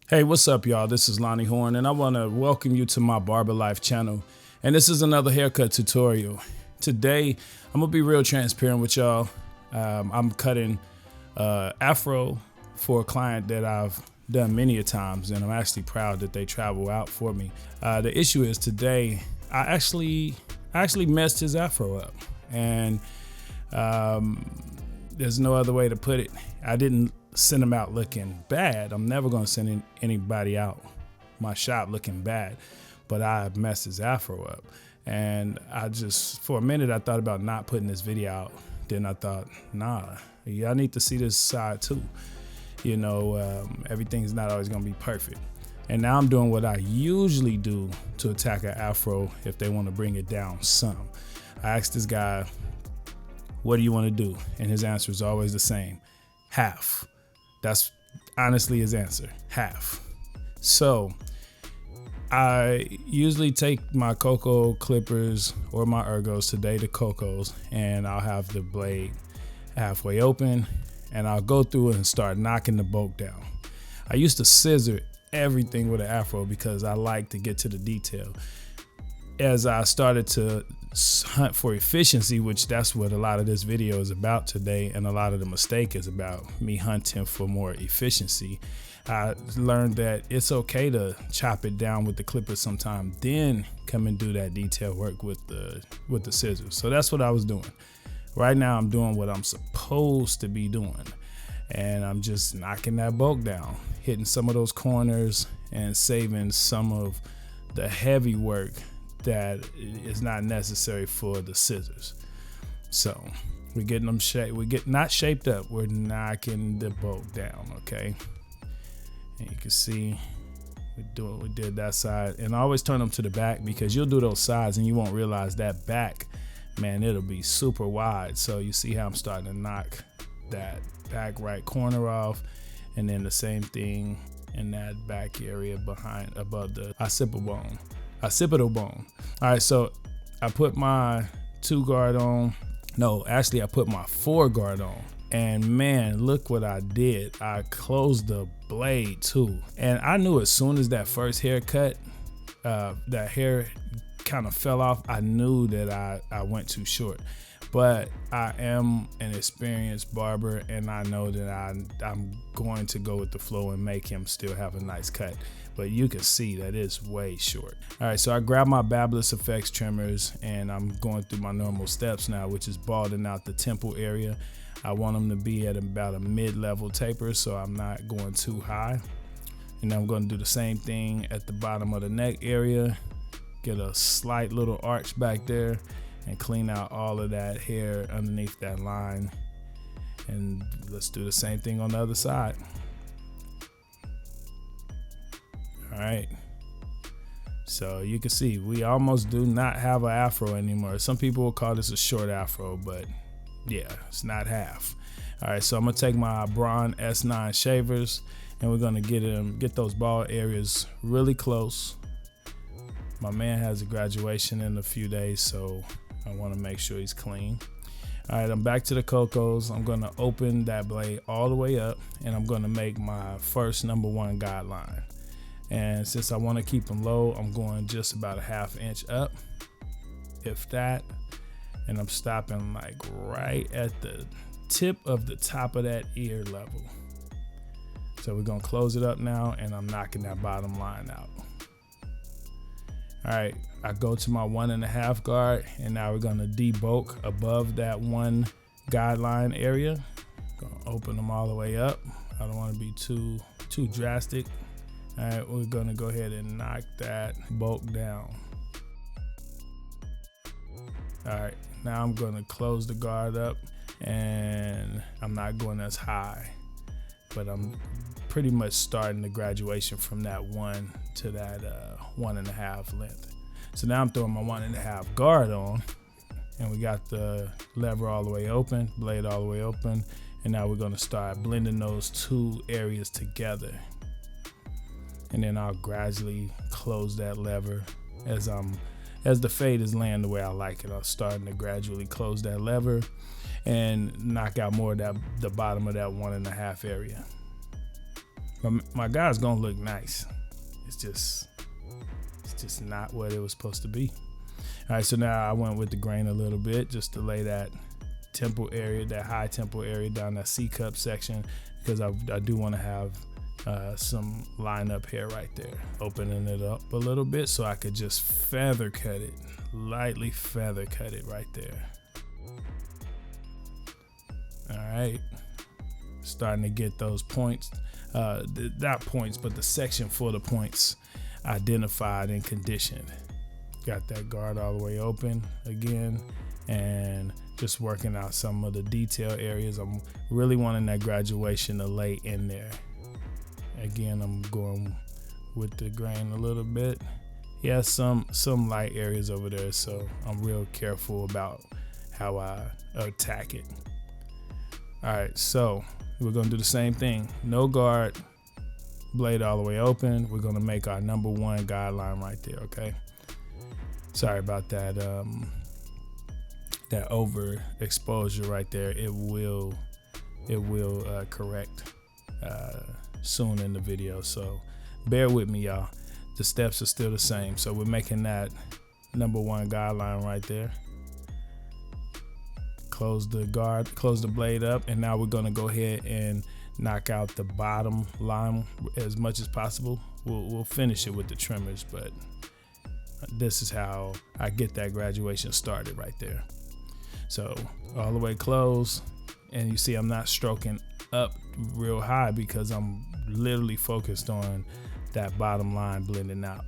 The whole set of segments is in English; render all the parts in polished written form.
Hey, what's up, y'all? This is Lonnie Horne, and I want to welcome you to my Barber Life channel. And this is another haircut tutorial. Today, I'm gonna be real transparent with y'all. I'm cutting Afro for a client that I've done many a times, and I'm actually proud that they travel out for me. The issue is today, I actually messed his Afro up, and there's no other way to put it. I didn't send him out looking bad. I'm never gonna send anybody out my shop looking bad, but I messed his Afro up. And I just, for a minute, I thought about not putting this video out. Then I thought, nah, y'all need to see this side too. You know, everything's not always gonna be perfect. And now I'm doing what I usually do to attack an Afro if they wanna bring it down some. I asked this guy, what do you wanna do? And his answer is always the same, half. That's honestly his answer, half. So I usually take my Coco clippers or my ergos, today the Cocos, and I'll have the blade halfway open and I'll go through it and start knocking the bulk down. I used to scissor everything with an Afro because I like to get to the detail. As I started to hunt for efficiency, which that's what a lot of this video is about today, and a lot of the mistake is about me hunting for more efficiency. I learned that it's okay to chop it down with the clippers sometime, then come and do that detail work with the scissors. So that's what I was doing. Right now I'm doing what I'm supposed to be doing, and I'm just knocking that bulk down, hitting some of those corners and saving some of the heavy work that is not necessary for the scissors. So we're getting them shaped. We get not shaped up. We're knocking the bulk down. Okay. And you can see we did that side, and I always turn them to the back because you'll do those sides and you won't realize that back, man, it'll be super wide. So you see how I'm starting to knock that back right corner off, and then the same thing in that back area behind, above the occipital bone. All right, so I put my 2 guard on. No, actually I put my 4 guard on. And man, look what I did. I closed the blade too. And I knew as soon as that first haircut, that hair kind of fell off, I knew that I went too short. But I am an experienced barber, and I know that I'm going to go with the flow and make him still have a nice cut. But you can see that it's way short. All right, so I grabbed my Babyliss Effects trimmers, and I'm going through my normal steps now, which is balding out the temple area. I want them to be at about a mid-level taper, so I'm not going too high. And I'm going to do the same thing at the bottom of the neck area, get a slight little arch back there, and clean out all of that hair underneath that line. And let's do the same thing on the other side. All right. So you can see we almost do not have an Afro anymore. Some people will call this a short Afro, but yeah, it's not half. All right, so I'm gonna take my Braun S9 shavers, and we're gonna get those bald areas really close. My man has a graduation in a few days, so I want to make sure he's clean. All right, I'm back to the Cocos. I'm gonna open that blade all the way up, and I'm gonna make my first #1 guideline. And since I want to keep them low, I'm going just about a ½ inch up, if that. And I'm stopping like right at the tip of the top of that ear level. So we're gonna close it up now, and I'm knocking that bottom line out. All right, I go to my 1.5 guard, and now we're gonna debulk above that 1 guideline area. Gonna open them all the way up. I don't want to be too drastic. All right, we're gonna go ahead and knock that bulk down. All right, now I'm gonna close the guard up, and I'm not going as high, but I'm pretty much starting the graduation from that 1 to that 1.5 length. So now I'm throwing my 1.5 guard on, and we got the lever all the way open, blade all the way open, and now we're gonna start blending those 2 areas together. And then I'll gradually close that lever as the fade is laying the way I like it. I'm starting to gradually close that lever and knock out more of the bottom of that 1.5 area. my guy's gonna look nice. It's just not what it was supposed to be. All right, so now I went with the grain a little bit just to lay that temple area, that high temple area down that C-cup section, because I do want to have some line up hair right there, opening it up a little bit so I could just feather cut it, lightly feather cut it right there. All right, starting to get those points, not points, but the section for the points identified and conditioned. Got that guard all the way open again, and just working out some of the detail areas. I'm really wanting that graduation to lay in there. Again, I'm going with the grain a little bit. Yeah, some light areas over there, so I'm real careful about how I attack it. All right, so we're gonna do the same thing. No guard, blade all the way open. We're gonna make our number one guideline right there, okay? Sorry about that, that overexposure right there. It will correct soon in the video, so bear with me, y'all. The steps are still the same. So we're making that number one guideline right there. Close the guard, close the blade up, and now we're gonna go ahead and knock out the bottom line as much as possible. We'll finish it with the trimmers, but this is how I get that graduation started right there. So all the way close, and you see I'm not stroking up real high because I'm literally focused on that bottom line blending out.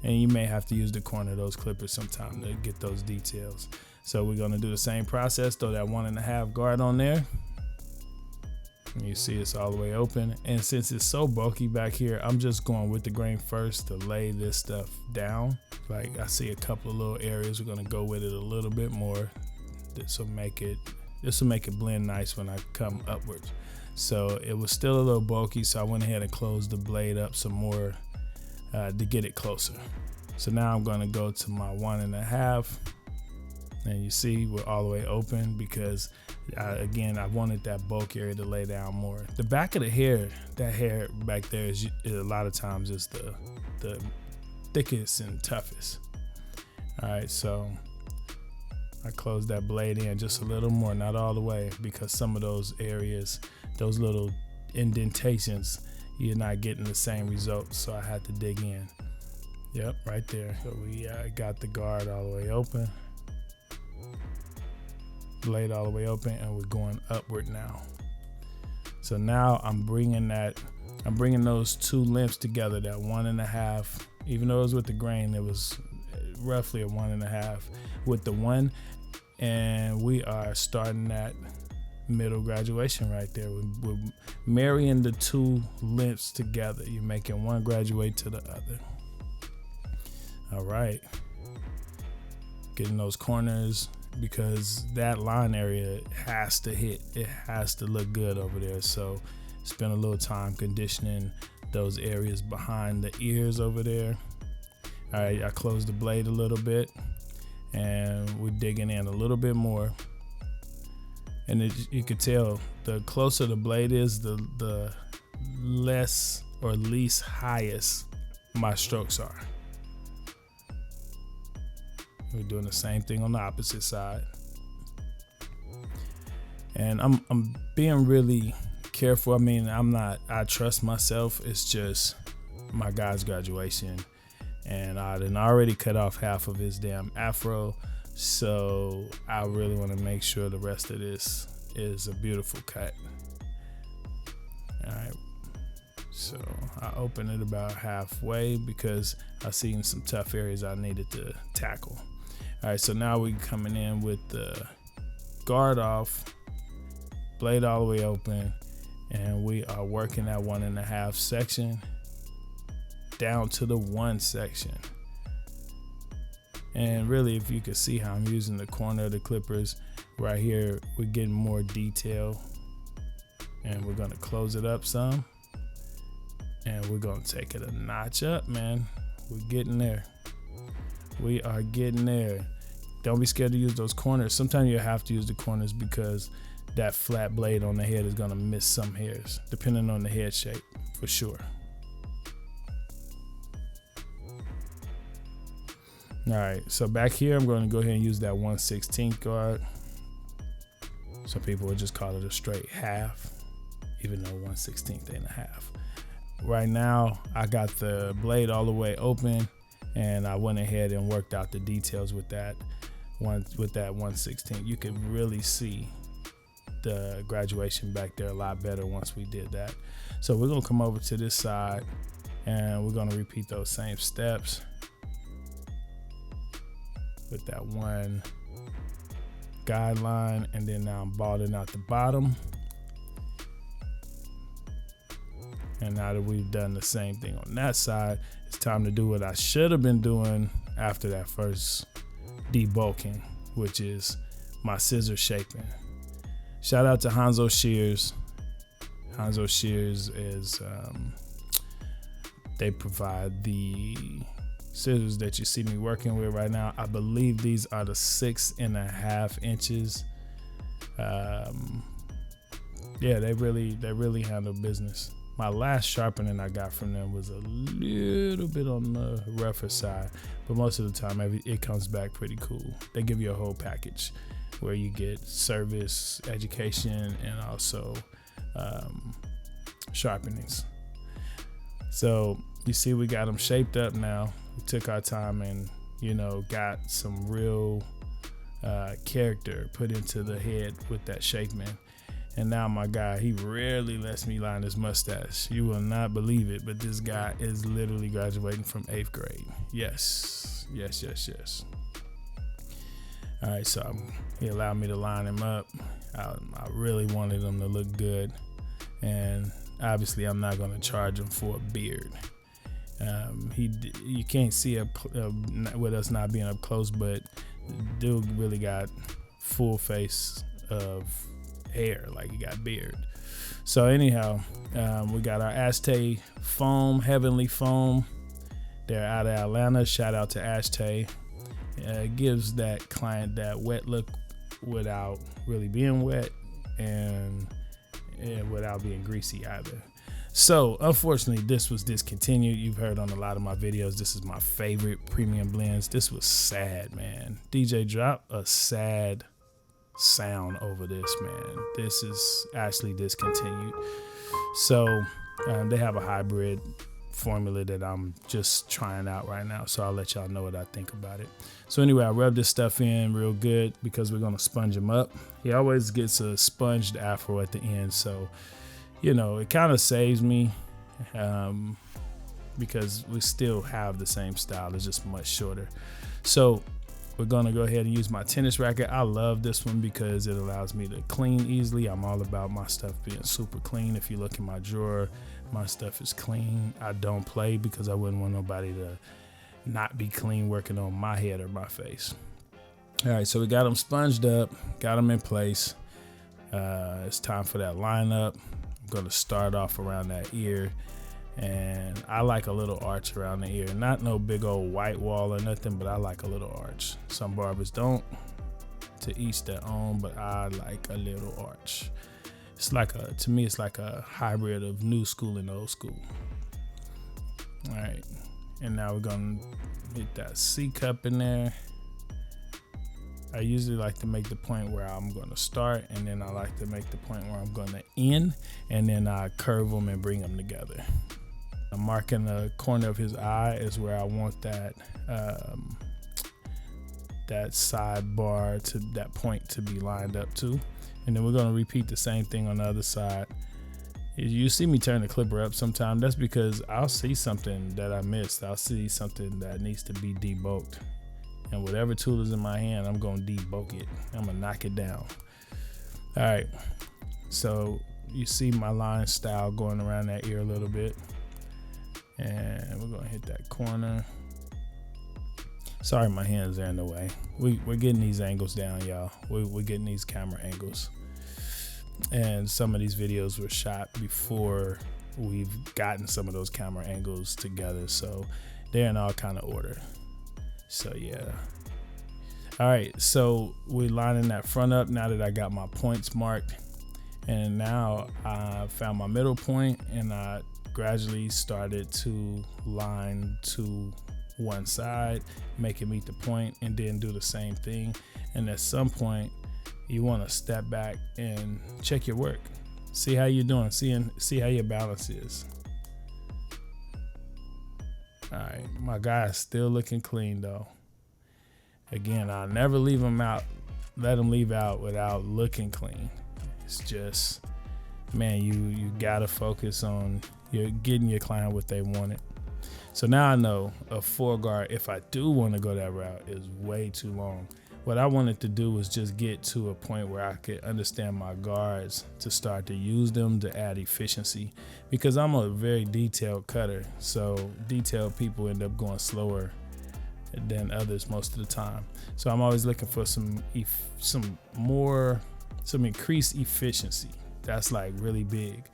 And you may have to use the corner of those clippers sometime to get those details. So we're gonna do the same process, throw that 1.5 guard on there. And you see it's all the way open. And since it's so bulky back here, I'm just going with the grain first to lay this stuff down. Like I see a couple of little areas, we're gonna go with it a little bit more. This will make it blend nice when I come upwards. So it was still a little bulky, so I went ahead and closed the blade up some more to get it closer. So now I'm gonna go to my 1.5, and you see we're all the way open because again, I wanted that bulk area to lay down more. The back of the hair, that hair back there is a lot of times is the thickest and toughest. All right, so I closed that blade in just a little more, not all the way, because some of those areas, those little indentations, you're not getting the same results, so I had to dig in. Yep, right there. So we got the guard all the way open, blade all the way open, and we're going upward now. So now I'm bringing those two lengths together, that 1.5, even though it was with the grain, it was roughly a 1.5 with the 1, and we are starting that middle graduation right there. We're marrying the two lengths together. You're making one graduate to the other. All right, getting those corners, because that line area has to hit, it has to look good over there. So spend a little time conditioning those areas behind the ears over there. All right, I closed the blade a little bit, and we're digging in a little bit more. And you could tell the closer the blade is, the less or least highest my strokes are. We're doing the same thing on the opposite side. And I'm being really careful. I mean, I trust myself. It's just my guy's graduation, and I done already cut off half of his damn afro. So I really want to make sure the rest of this is a beautiful cut. All right. So I opened it about halfway because I seen some tough areas I needed to tackle. All right, so now we're coming in with the guard off, blade all the way open, and we are working that 1.5 section down to the 1 section. And really, if you could see how I'm using the corner of the clippers right here, we're getting more detail, and we're gonna close it up some, and we're gonna take it a notch up, man. We're getting there. We are getting there. Don't be scared to use those corners. Sometimes you have to use the corners because that flat blade on the head is gonna miss some hairs, depending on the head shape, for sure. All right, so back here, I'm gonna go ahead and use that 1/16 guard. Some people would just call it a straight half, even though 1/16 ain't a half. Right now, I got the blade all the way open, and I went ahead and worked out the details with that 1/16. You can really see the graduation back there a lot better once we did that. So we're gonna come over to this side, and we're gonna repeat those same steps with that one guideline, and then now I'm balding out the bottom. And now that we've done the same thing on that side, it's time to do what I should have been doing after that first debulking, which is my scissor shaping. Shout out to Hanzo Shears. Hanzo Shears is, they provide the scissors that you see me working with right now. I believe these are the 6.5 inches. Yeah, they really handle business. My last sharpening I got from them was a little bit on the rougher side, but most of the time it comes back pretty cool. They give you a whole package where you get service, education, and also sharpenings. So you see we got them shaped up now. We took our time and, you know, got some real character put into the head with that shaping. And now my guy, he rarely lets me line his mustache. You will not believe it, but this guy is literally graduating from 8th grade. Yes. All right, so he allowed me to line him up. I really wanted him to look good. And obviously I'm not gonna charge him for a beard. You can't see it with us not being up close, but dude really got full face of hair, like he got beard. So anyhow, we got our Ashtay foam, Heavenly Foam. They're out of Atlanta. Shout out to Ashtay. It gives that client that wet look without really being wet and without being greasy either. So unfortunately, this was discontinued. You've heard on a lot of my videos, this is my favorite premium blends. This was sad, man. DJ, drop a sad sound over this, man. This is actually discontinued. So they have a hybrid formula that I'm just trying out right now, so I'll let y'all know what I think about it. So anyway, I rub this stuff in real good because we're gonna sponge him up. He always gets a sponged afro at the end, so you know it kind of saves me because we still have the same style, it's just much shorter. So we're gonna go ahead and use my tennis racket. I love this one because it allows me to clean easily. I'm all about my stuff being super clean. If you look in my drawer, my stuff is clean. I don't play because I wouldn't want nobody to not be clean working on my head or my face. All right, so we got them sponged up, got them in place. It's time for that lineup. I'm gonna start off around that ear. And I like a little arch around the ear. Not no big old white wall or nothing, but I like a little arch. Some barbers don't, to each their own, but I like a little arch. It's like to me, it's like a hybrid of new school and old school. All right, and now we're gonna hit that C cup in there. I usually like to make the point where I'm gonna start, and then I like to make the point where I'm gonna end, and then I curve them and bring them together. I'm marking the corner of his eye is where I want that that sidebar to that point to be lined up to. And then we're gonna repeat the same thing on the other side. You see me turn the clipper up sometime, that's because I'll see something that I missed. I'll see something that needs to be debulked. And whatever tool is in my hand, I'm gonna debulk it. I'm gonna knock it down. All right, so you see my line style going around that ear a little bit. And we're gonna hit that corner. Sorry, my hands are in the way. We're getting these angles down, y'all. We're getting these camera angles. And some of these videos were shot before we've gotten some of those camera angles together. So they're in all kind of order. So yeah. All right, so we're lining that front up now that I got my points marked. And now I found my middle point, and I gradually started to line to one side, make it meet the point, and then do the same thing. And at some point, you want to step back and check your work. See how you're doing, see how your balance is. All right, my guy is still looking clean though. Again, I'll never let him leave out without looking clean. It's just, man, you gotta focus on getting your client what they wanted. So now I know a 4-guard, if I do want to go that route, is way too long. What I wanted to do was just get to a point where I could understand my guards to start to use them to add efficiency, because I'm a very detailed cutter. So detailed people end up going slower than others most of the time. So I'm always looking for some increased efficiency. That's like really big,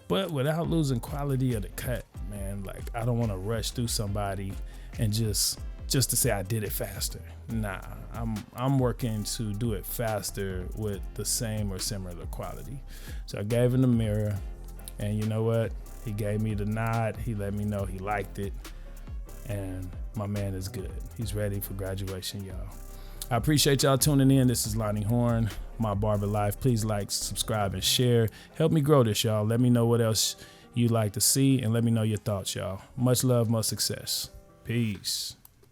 but without losing quality of the cut, man. Like, I don't want to rush through somebody and just to say I did it faster. Nah, I'm working to do it faster with the same or similar quality. So I gave him the mirror, and you know what? He gave me the nod. He let me know he liked it, and my man is good. He's ready for graduation, y'all. I appreciate y'all tuning in. This is Lonnie Horne, my barber life. Please like, subscribe, and share. Help me grow this, y'all. Let me know what else you'd like to see, and let me know your thoughts, y'all. Much love, much success. Peace.